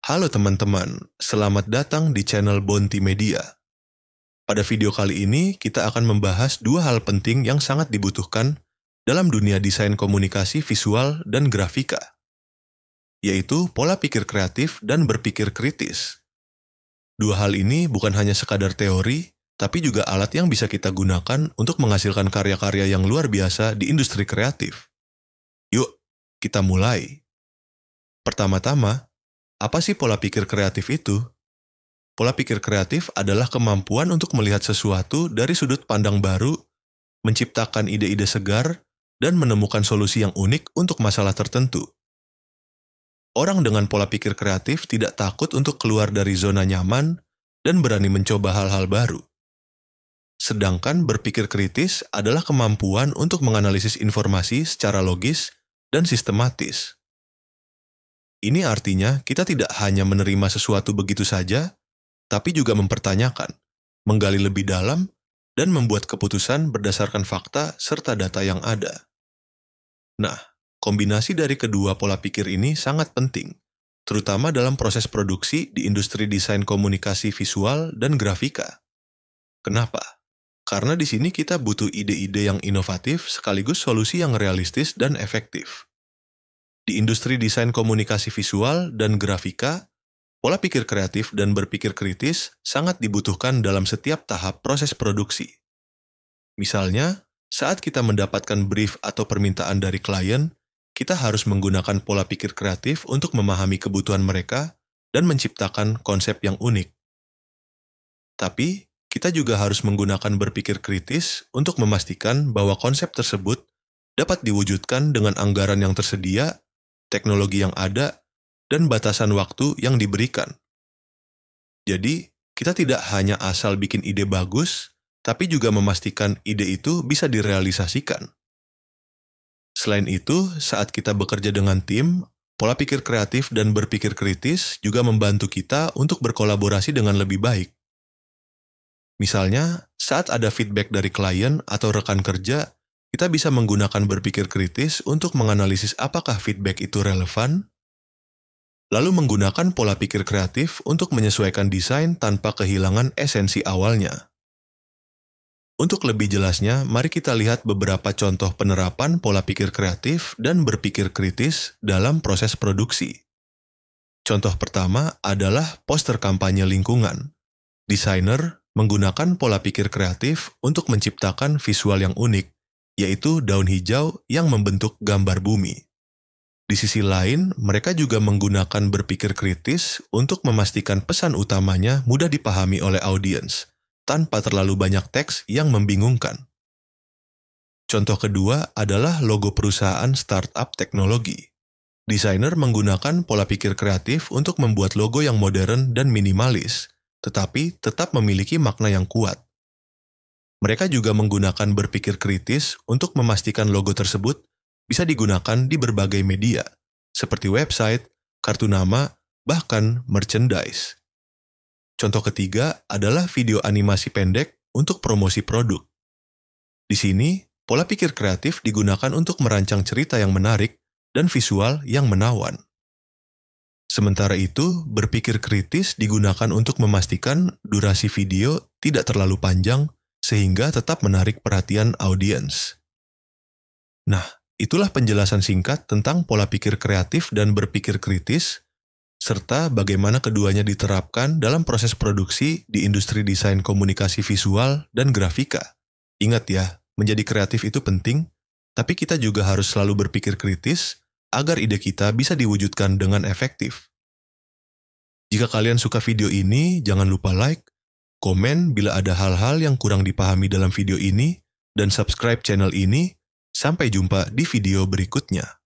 Halo teman-teman, selamat datang di channel Bonti Media. Pada video kali ini, kita akan membahas dua hal penting yang sangat dibutuhkan dalam dunia desain komunikasi visual dan grafika, yaitu pola pikir kreatif dan berpikir kritis. Dua hal ini bukan hanya sekadar teori, tapi juga alat yang bisa kita gunakan untuk menghasilkan karya-karya yang luar biasa di industri kreatif. Yuk, kita mulai. Pertama-tama, apa sih pola pikir kreatif itu? Pola pikir kreatif adalah kemampuan untuk melihat sesuatu dari sudut pandang baru, menciptakan ide-ide segar, dan menemukan solusi yang unik untuk masalah tertentu. Orang dengan pola pikir kreatif tidak takut untuk keluar dari zona nyaman dan berani mencoba hal-hal baru. Sedangkan berpikir kritis adalah kemampuan untuk menganalisis informasi secara logis dan sistematis. Ini artinya kita tidak hanya menerima sesuatu begitu saja, tapi juga mempertanyakan, menggali lebih dalam, dan membuat keputusan berdasarkan fakta serta data yang ada. Nah, kombinasi dari kedua pola pikir ini sangat penting, terutama dalam proses produksi di industri desain komunikasi visual dan grafika. Kenapa? Karena di sini kita butuh ide-ide yang inovatif sekaligus solusi yang realistis dan efektif. Di industri desain komunikasi visual dan grafika, pola pikir kreatif dan berpikir kritis sangat dibutuhkan dalam setiap tahap proses produksi. Misalnya, saat kita mendapatkan brief atau permintaan dari klien, kita harus menggunakan pola pikir kreatif untuk memahami kebutuhan mereka dan menciptakan konsep yang unik. Tapi, kita juga harus menggunakan berpikir kritis untuk memastikan bahwa konsep tersebut dapat diwujudkan dengan anggaran yang tersedia, teknologi yang ada, dan batasan waktu yang diberikan. Jadi, kita tidak hanya asal bikin ide bagus, tapi juga memastikan ide itu bisa direalisasikan. Selain itu, saat kita bekerja dengan tim, pola pikir kreatif dan berpikir kritis juga membantu kita untuk berkolaborasi dengan lebih baik. Misalnya, saat ada feedback dari klien atau rekan kerja, kita bisa menggunakan berpikir kritis untuk menganalisis apakah feedback itu relevan, lalu menggunakan pola pikir kreatif untuk menyesuaikan desain tanpa kehilangan esensi awalnya. Untuk lebih jelasnya, mari kita lihat beberapa contoh penerapan pola pikir kreatif dan berpikir kritis dalam proses produksi. Contoh pertama adalah poster kampanye lingkungan. Desainer menggunakan pola pikir kreatif untuk menciptakan visual yang unik, yaitu daun hijau yang membentuk gambar bumi. Di sisi lain, mereka juga menggunakan berpikir kritis untuk memastikan pesan utamanya mudah dipahami oleh audiens, tanpa terlalu banyak teks yang membingungkan. Contoh kedua adalah logo perusahaan startup teknologi. Desainer menggunakan pola pikir kreatif untuk membuat logo yang modern dan minimalis, tetapi tetap memiliki makna yang kuat. Mereka juga menggunakan berpikir kritis untuk memastikan logo tersebut bisa digunakan di berbagai media, seperti website, kartu nama, bahkan merchandise. Contoh ketiga adalah video animasi pendek untuk promosi produk. Di sini, pola pikir kreatif digunakan untuk merancang cerita yang menarik dan visual yang menawan. Sementara itu, berpikir kritis digunakan untuk memastikan durasi video tidak terlalu panjang sehingga tetap menarik perhatian audiens. Nah, itulah penjelasan singkat tentang pola pikir kreatif dan berpikir kritis, serta bagaimana keduanya diterapkan dalam proses produksi di industri desain komunikasi visual dan grafika. Ingat ya, menjadi kreatif itu penting, tapi kita juga harus selalu berpikir kritis agar ide kita bisa diwujudkan dengan efektif. Jika kalian suka video ini, jangan lupa like, komen bila ada hal-hal yang kurang dipahami dalam video ini, dan subscribe channel ini. Sampai jumpa di video berikutnya.